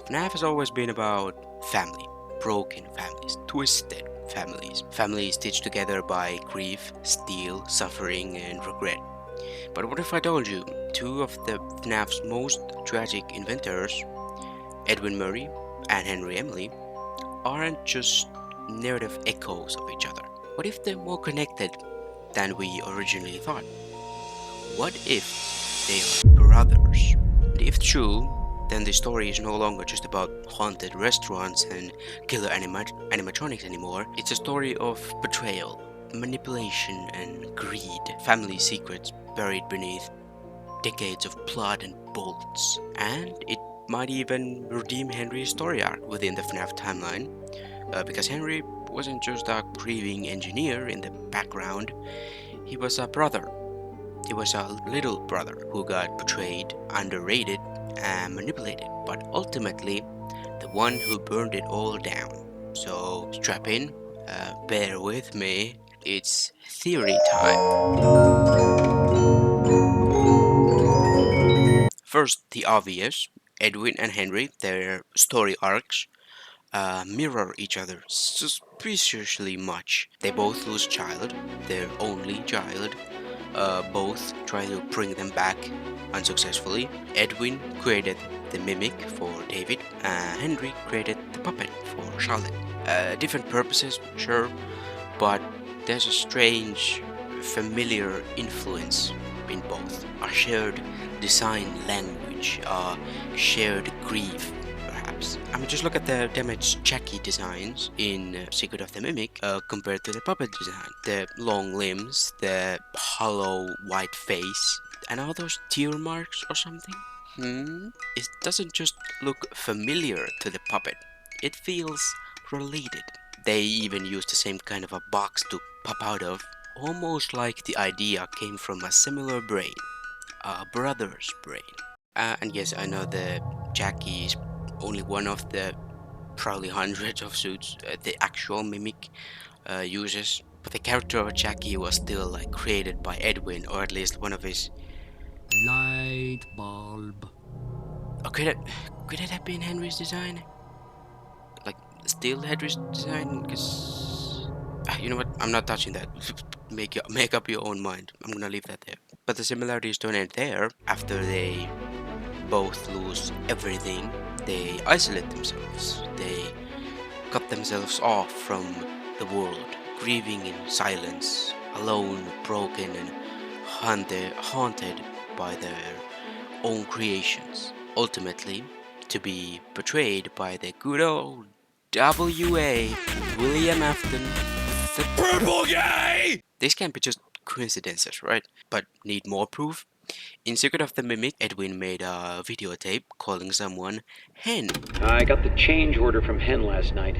FNAF has always been about family, broken families, twisted families, families stitched together by grief, steel, suffering, and regret. But what if I told you two of the FNAF's most tragic inventors, Edwin Murray and Henry Emily, aren't just narrative echoes of each other? What if they're more connected than we originally thought? What if they are brothers? And if true, then the story is no longer just about haunted restaurants and killer animatronics anymore. It's a story of betrayal, manipulation, and greed, family secrets buried beneath decades of blood and bolts. And it might even redeem Henry's story arc within the FNAF timeline, because Henry wasn't just a grieving engineer in the background, he was a brother. He was a little brother who got betrayed, underrated, and manipulated, but ultimately the one who burned it all down. So strap in, bear with me, it's theory time. First, the obvious. Edwin and Henry, their story arcs, mirror each other suspiciously much. They both lose a child, their only child, both try to bring them back unsuccessfully. Edwin created the mimic for David, Henry created the puppet for Charlotte. Different purposes, sure, but there's a strange, familiar influence in both. A shared design language, a shared grief, perhaps. I mean, just look at the damaged Jackie designs in Secret of the Mimic compared to the puppet design. The long limbs, the hollow white face, and all those tear marks or something. It doesn't just look familiar to the puppet, it feels related. They even use the same kind of a box to pop out of, almost like the idea came from a similar brain, a brother's brain. And yes, I know the Jackie is only one of the probably hundreds of suits the actual mimic uses, but the character of Jackie was still like created by Edwin, or at least one of his. Light bulb. Or could it have been Henry's design? Like still Henry's design? Because you know what? I'm not touching that. Make up your own mind. I'm gonna leave that there. But the similarities don't end there. After they both lose everything, they isolate themselves. They cut themselves off from the world, grieving in silence, alone, broken, and haunted by their own creations. Ultimately, to be betrayed by the good old W.A. William Afton, the Purple Guy! This can't be just coincidences, right? But need more proof? In Secret of the Mimic, Edwin made a videotape calling someone Hen. I got the change order from Hen last night.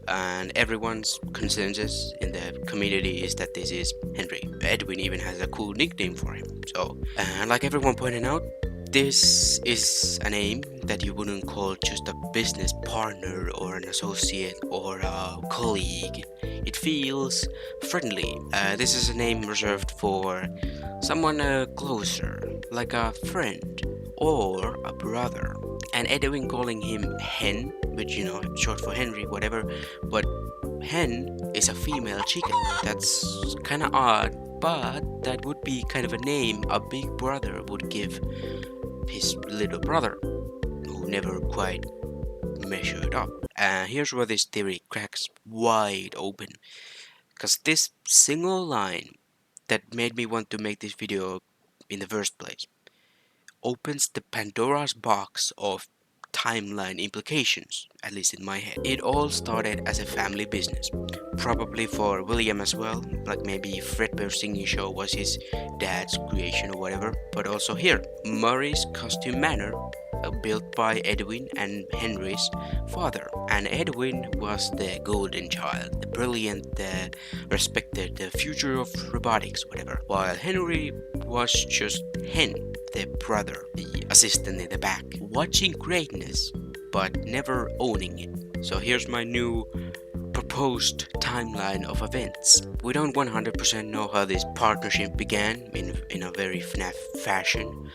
And everyone's consensus in the community is that this is Henry. Edwin even has a cool nickname for him. So, and like everyone pointed out, this is a name that you wouldn't call just a business partner or an associate or a colleague. It feels friendly. This is a name reserved for someone closer, like a friend or a brother. And Edwin calling him Hen, which short for Henry, whatever, but Hen is a female chicken. That's kinda odd, but that would be kind of a name a big brother would give his little brother, who never quite measured up. Here's where this theory cracks wide open, because this single line that made me want to make this video in the first place opens the Pandora's box of timeline implications, at least in my head. It all started as a family business, probably for William as well, like maybe Fredbear's singing show was his dad's creation or whatever, but also here, Murray's costume manor, built by Edwin and Henry's father. And Edwin was the golden child, the brilliant, the respected, the future of robotics, whatever, while Henry was just Hen, the brother, the assistant in the back, watching greatness but never owning it. So here's my new proposed timeline of events. We don't 100% know how this partnership began in a very FNAF fashion,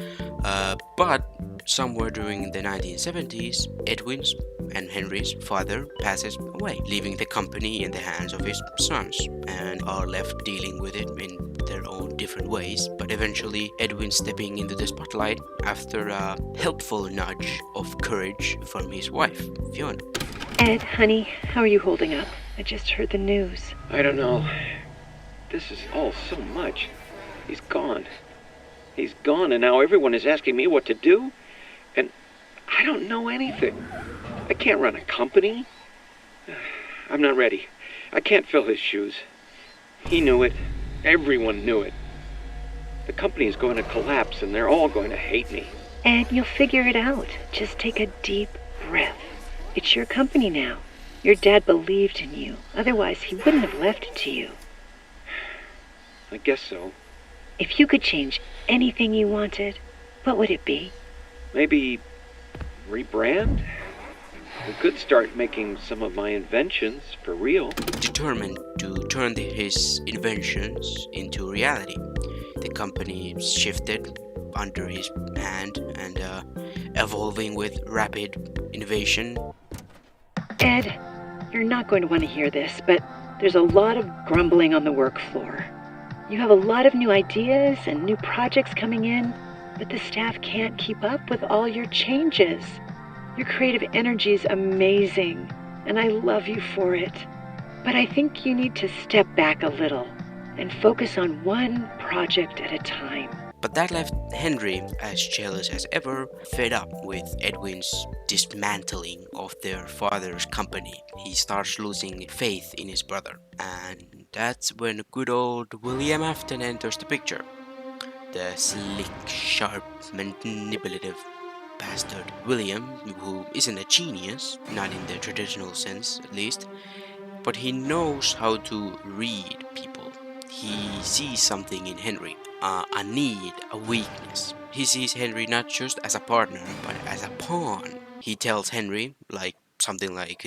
but somewhere during the 1970s, Edwin's and Henry's father passes away, leaving the company in the hands of his sons, and are left dealing with it in their own different ways. But eventually, Edwin stepping into the spotlight after a helpful nudge of courage from his wife, Fiona. Ed, honey, how are you holding up? I just heard the news. I don't know. This is all so much. He's gone. He's gone, and now everyone is asking me what to do? And I don't know anything. I can't run a company. I'm not ready. I can't fill his shoes. He knew it. Everyone knew it. The company is going to collapse, and they're all going to hate me. Ed, you'll figure it out. Just take a deep breath. It's your company now. Your dad believed in you. Otherwise, he wouldn't have left it to you. I guess so. If you could change anything you wanted, what would it be? Maybe rebrand? We could start making some of my inventions for real. Determined to turn his inventions into reality, the company shifted under his hand and evolving with rapid innovation. Ed, you're not going to want to hear this, but there's a lot of grumbling on the work floor. You have a lot of new ideas and new projects coming in, but the staff can't keep up with all your changes. Your creative energy is amazing, and I love you for it. But I think you need to step back a little and focus on one project at a time. But that left Henry, as jealous as ever, fed up with Edwin's dismantling of their father's company. He starts losing faith in his brother, and that's when good old William Afton enters the picture. The slick, sharp, manipulative bastard William, who isn't a genius, not in the traditional sense at least, but he knows how to read people. He sees something in Henry, a need, a weakness. He sees Henry not just as a partner, but as a pawn. He tells Henry, something like,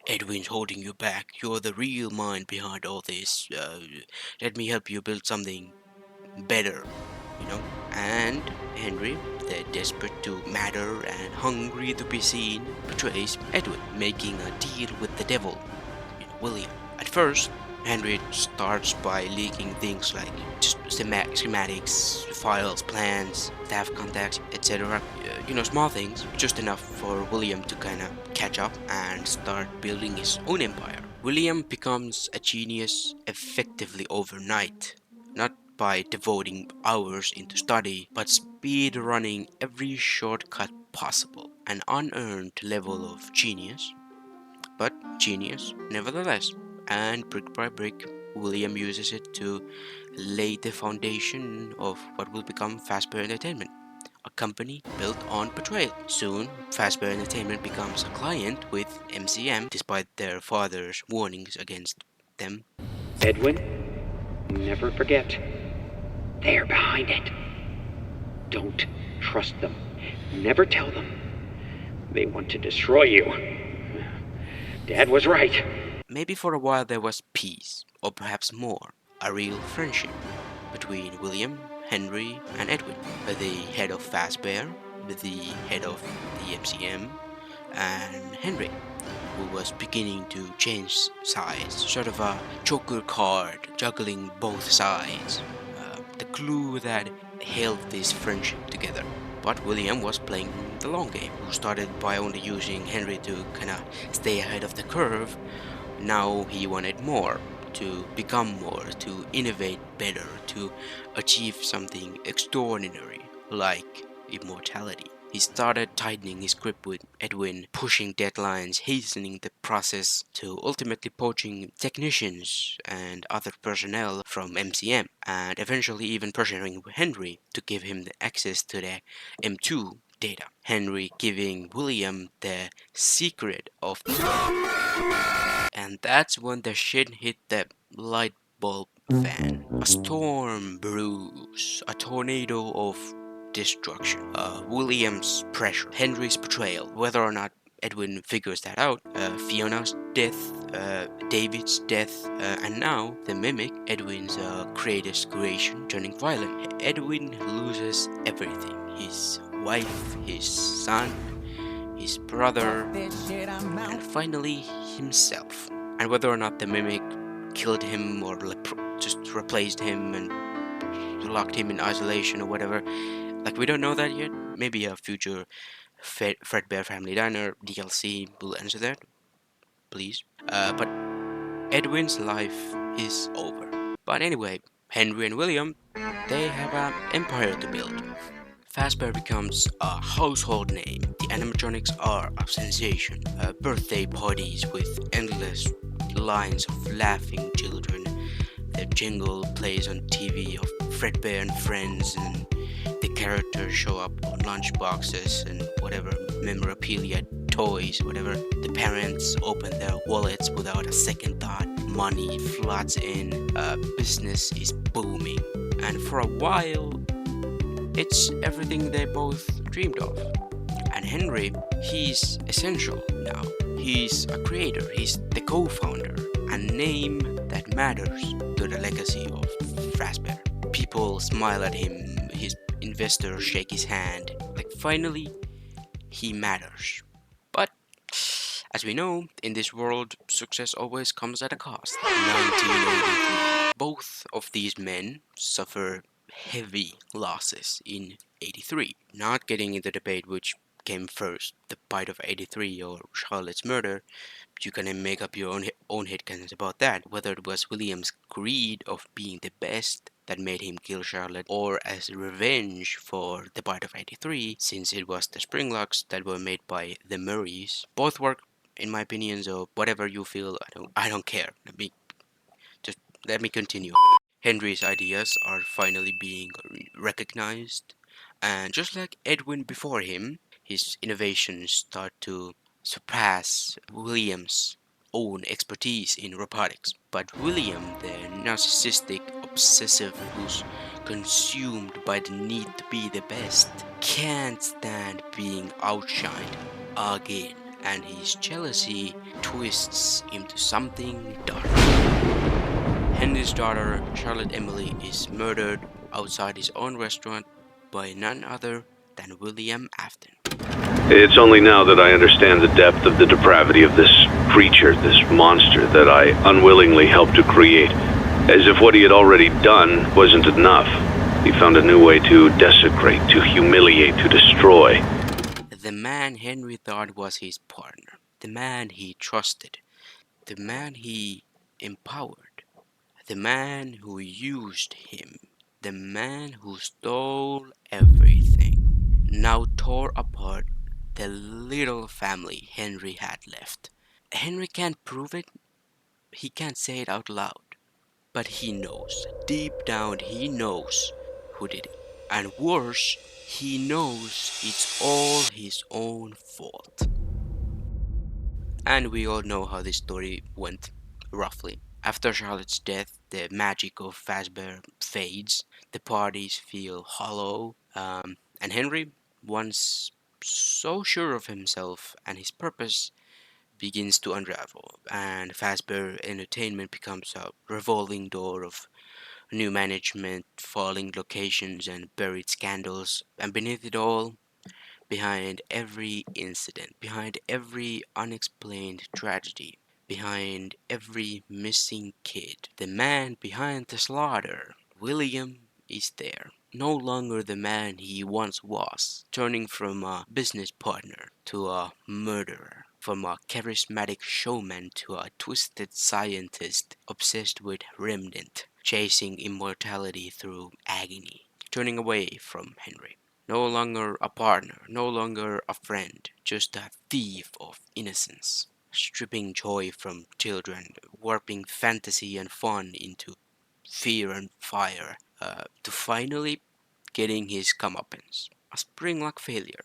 Edwin's holding you back. You're the real mind behind all this. Let me help you build something better, you know? And Henry, the desperate to matter and hungry to be seen, betrays Edwin, making a deal with the devil, William. At first, Henry starts by leaking things like just schematics, files, plans, staff contacts, etc. Small things, just enough for William to kind of catch up and start building his own empire. William becomes a genius effectively overnight, not by devoting hours into study, but speed running every shortcut possible. An unearned level of genius, but genius nevertheless. And brick by brick, William uses it to lay the foundation of what will become Fazbear Entertainment, a company built on betrayal. Soon, Fazbear Entertainment becomes a client with MCM, despite their father's warnings against them. Edwin, never forget. They're behind it. Don't trust them. Never tell them. They want to destroy you. Dad was right. Maybe for a while there was peace, or perhaps more, a real friendship between William, Henry, and Edwin, the head of Fazbear, the head of the MCM, and Henry, who was beginning to change sides, sort of a joker card juggling both sides, the glue that held this friendship together. But William was playing the long game, who started by only using Henry to kind of stay ahead of the curve. Now he wanted more, to become more, to innovate better, to achieve something extraordinary, like immortality. He started tightening his grip with Edwin, pushing deadlines, hastening the process, to ultimately poaching technicians and other personnel from MCM, and eventually even pressuring Henry to give him the access to the M2 data. Henry giving William the secret of and that's when the shit hit the light bulb fan. A storm brews, a tornado of destruction. William's pressure, Henry's betrayal, whether or not Edwin figures that out, Fiona's death, David's death, and now the mimic, Edwin's greatest creation, turning violent. Edwin loses everything. His wife, his son, his brother, and finally himself. And whether or not the mimic killed him or just replaced him and locked him in isolation or whatever, like we don't know that yet. Maybe a future Fredbear Family Diner DLC will answer that, please. But Edwin's life is over. But anyway, Henry and William, they have an empire to build. Fazbear becomes a household name. The animatronics are a sensation. Birthday parties with endless lines of laughing children. The jingle plays on TV of Fredbear and Friends, and the characters show up on lunchboxes and whatever memorabilia, toys, whatever. The parents open their wallets without a second thought. Money floods in. Business is booming. And for a while, it's everything they both dreamed of. And Henry, he's essential now. He's a creator, he's the co-founder, a name that matters to the legacy of Fazbear. People smile at him, his investors shake his hand. Like, finally, he matters. But, as we know, in this world, success always comes at a cost. 1983. Both of these men suffer heavy losses in 83. Not getting into debate which came first, the bite of 83 or Charlotte's murder. You can make up your own headcanons about that, whether it was William's greed of being the best that made him kill Charlotte, or as revenge for the bite of 83, since it was the Springlocks that were made by the Murrays. Both work, in my opinion, so whatever you feel, I don't care. Let me continue. Henry's ideas are finally being recognized, and just like Edwin before him, his innovations start to surpass William's own expertise in robotics. But William, the narcissistic obsessive who's consumed by the need to be the best, can't stand being outshined again, and his jealousy twists into something dark. Henry's daughter, Charlotte Emily, is murdered outside his own restaurant by none other than William Afton. It's only now that I understand the depth of the depravity of this creature, this monster that I unwillingly helped to create. As if what he had already done wasn't enough. He found a new way to desecrate, to humiliate, to destroy. The man Henry thought was his partner, the man he trusted, the man he empowered, the man who used him, the man who stole everything, now tore apart the little family Henry had left. Henry can't prove it, he can't say it out loud, but he knows, deep down he knows who did it. And worse, he knows it's all his own fault. And we all know how this story went, roughly. After Charlotte's death, the magic of Fazbear fades, the parties feel hollow, and Henry, once so sure of himself and his purpose, begins to unravel, and Fazbear Entertainment becomes a revolving door of new management, falling locations, and buried scandals. And beneath it all, behind every incident, behind every unexplained tragedy, behind every missing kid, the man behind the slaughter, William, is there. No longer the man he once was, turning from a business partner to a murderer, from a charismatic showman to a twisted scientist obsessed with remnant, chasing immortality through agony, turning away from Henry. No longer a partner, no longer a friend, just a thief of innocence, stripping joy from children, warping fantasy and fun into fear and fire, to finally getting his comeuppance. A Springlock failure.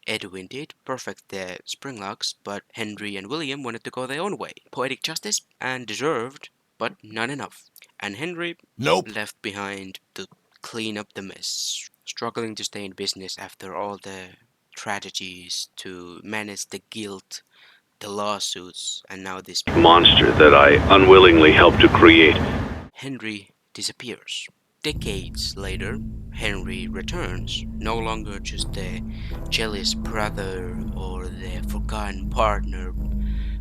Edwin did perfect the Springlocks, but Henry and William wanted to go their own way. Poetic justice, and deserved, but not enough. And Henry Nope. left behind to clean up the mess, struggling to stay in business after all the tragedies, to manage the guilt, the lawsuits, and now this monster that I unwillingly helped to create. Henry disappears. Decades later, Henry returns, no longer just the jealous brother or the forgotten partner,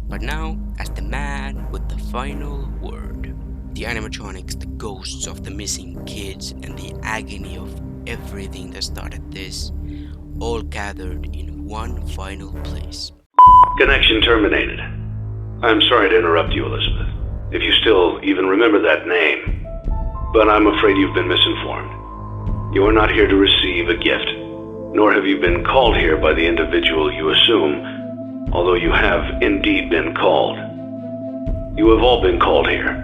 but now as the man with the final word. The animatronics, the ghosts of the missing kids, and the agony of everything that started this, all gathered in one final place. Connection terminated. I'm sorry to interrupt you, Elizabeth, if you still even remember that name. But I'm afraid you've been misinformed. You are not here to receive a gift, nor have you been called here by the individual you assume, although you have indeed been called. You have all been called here,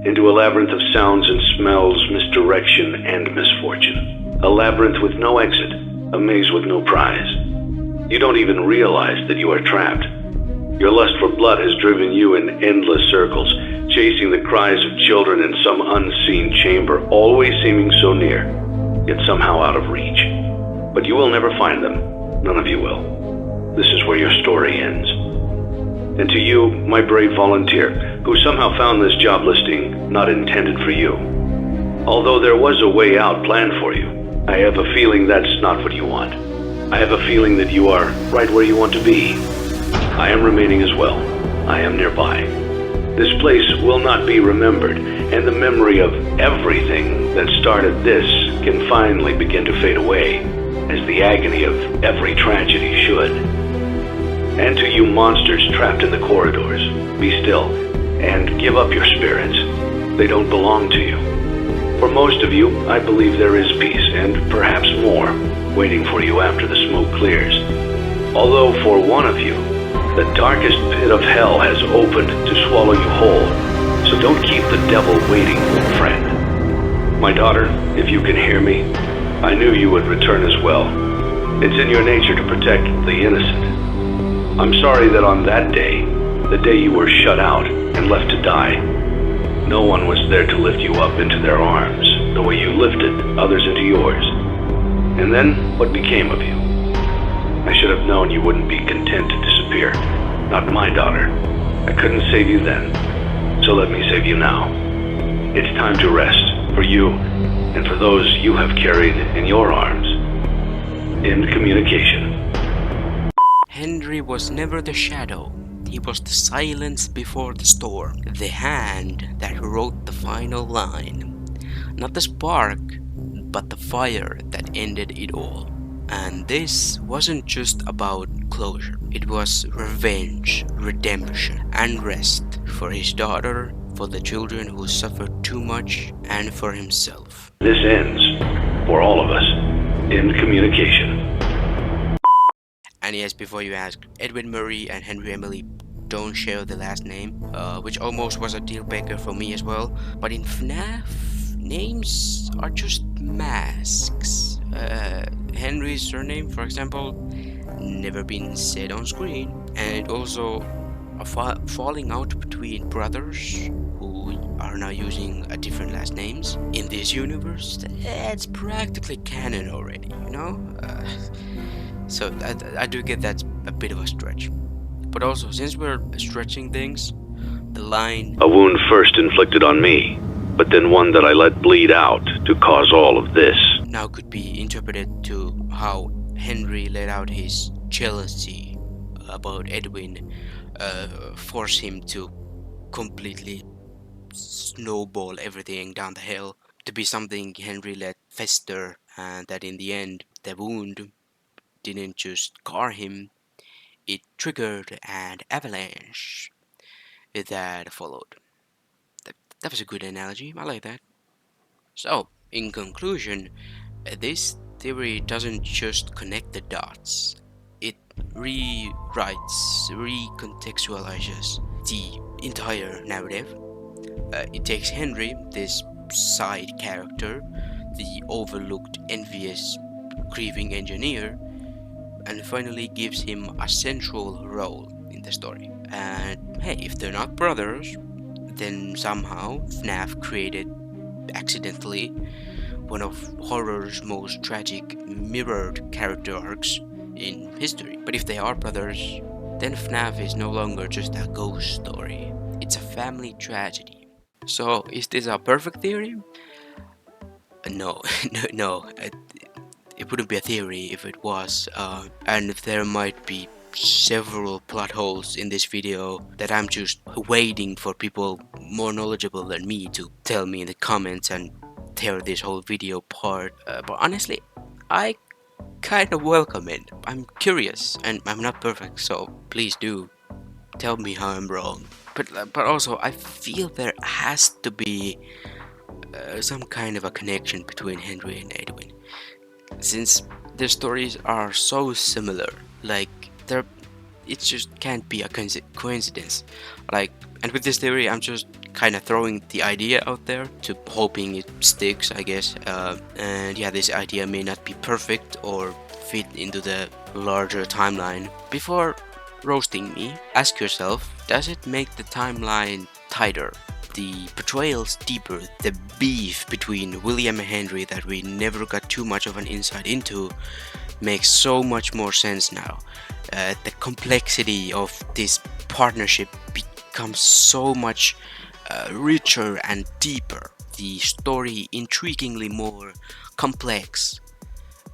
into a labyrinth of sounds and smells, misdirection and misfortune. A labyrinth with no exit, a maze with no prize. You don't even realize that you are trapped. Your lust for blood has driven you in endless circles, chasing the cries of children in some unseen chamber, always seeming so near, yet somehow out of reach. But you will never find them. None of you will. This is where your story ends. And to you, my brave volunteer, who somehow found this job listing not intended for you. Although there was a way out planned for you, I have a feeling that's not what you want. I have a feeling that you are right where you want to be. I am remaining as well. I am nearby. This place will not be remembered, and the memory of everything that started this can finally begin to fade away, as the agony of every tragedy should. And to you monsters trapped in the corridors, be still, and give up your spirits. They don't belong to you. For most of you, I believe there is peace, and perhaps more, waiting for you after the smoke clears. Although for one of you, the darkest pit of hell has opened to swallow you whole. So don't keep the devil waiting, friend. My daughter, if you can hear me, I knew you would return as well. It's in your nature to protect the innocent. I'm sorry that on that day, the day you were shut out and left to die, no one was there to lift you up into their arms, the way you lifted others into yours. And then, what became of you? I should have known you wouldn't be content to disappear. Not my daughter. I couldn't save you then, so let me save you now. It's time to rest, for you, and for those you have carried in your arms. End communication. Henry was never the shadow. He was the silence before the storm, the hand that wrote the final line. Not the spark, but the fire that ended it all. And this wasn't just about closure. It was revenge, redemption, and rest for his daughter, for the children who suffered too much, and for himself. This ends, for all of us, in communication. And yes, before you ask, Edwin Murray and Henry Emily don't share the last name, which almost was a deal breaker for me as well. But in FNAF, names are just masks. Henry's surname, for example, never been said on screen, and also a falling out between brothers who are now using a different last names in this universe. It's practically canon already, you know. So I do get that's a bit of a stretch. But also, since we're stretching things, the line A wound first inflicted on me, but then one that I let bleed out to cause all of this. now could be interpreted to how Henry let out his jealousy about Edwin, force him to completely snowball everything down the hill, to be something Henry let fester, and that in the end the wound didn't just scar him, it triggered an avalanche that followed. That was a good analogy, I like that. So, in conclusion, this theory doesn't just connect the dots, it rewrites, recontextualizes the entire narrative. It takes Henry, this side character, the overlooked, envious, grieving engineer, and finally gives him a central role in the story. And hey, if they're not brothers, then somehow FNAF created accidentally one of horror's most tragic mirrored character arcs in history. But if they are brothers, then FNAF is no longer just a ghost story. It's a family tragedy. So, is this a perfect theory? No, no. It wouldn't be a theory if it was. And there might be several plot holes in this video that I'm just waiting for people more knowledgeable than me to tell me in the comments and tear this whole video apart. But honestly, I kind of welcome it. I'm curious and I'm not perfect, so please do tell me how I'm wrong. But also, I feel there has to be some kind of a connection between Henry and Edwin, since their stories are so similar. Like, it just can't be a coincidence. Like, and with this theory, I'm just kind of throwing the idea out there to hoping it sticks, I guess. And yeah, this idea may not be perfect or fit into the larger timeline. Before roasting me, ask yourself, does it make the timeline tighter? The portrayals deeper, the beef between William and Henry that we never got too much of an insight into makes so much more sense now. The complexity of this partnership becomes so much richer and deeper. The story intriguingly more complex,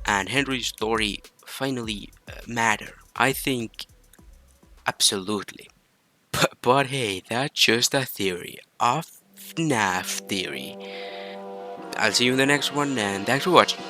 and Henry's story finally matter. I think absolutely. But hey, that's just a theory. A FNAF theory. I'll see you in the next one, and thanks for watching.